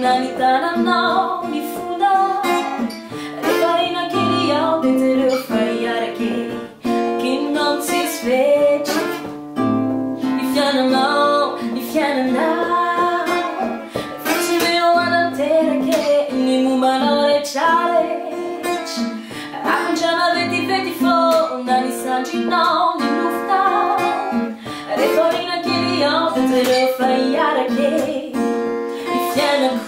Nanitana ni funa Refaina queria deter eu falhar aqui Que não se esvete Ifiana não Facci meno all'antera che Ni mumano le challenge Acconciana veti fonda Ni sangi no, ni lufta Refaina queria deter eu falhar aqui Ifiana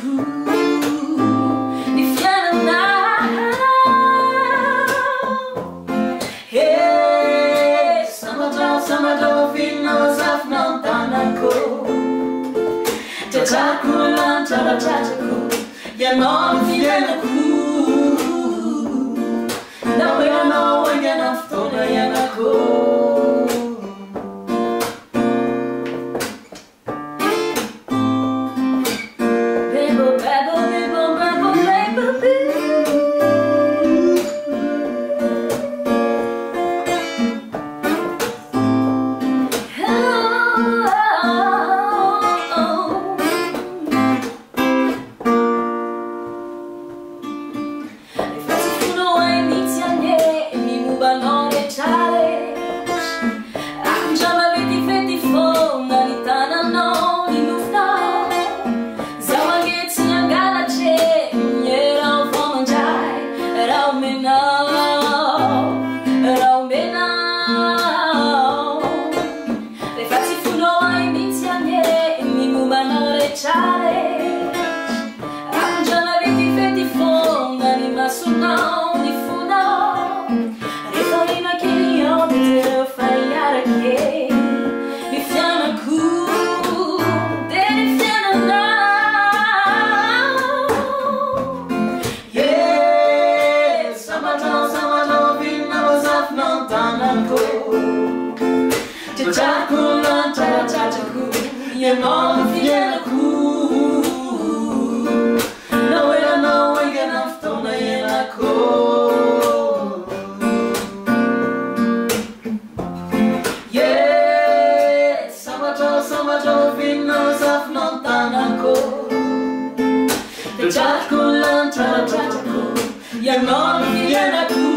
Chachaku, ya no fiena ku. Na wea no wenga na ftona ya na ko. Bebo, bebo, bebo, bebo, bebo, bebo. Chachaku, ya no fiena ku. Na wea no wenga na ftona ya na ko. Yeah, samato vino saf non tanako. Chachaku, ya no fiena ku.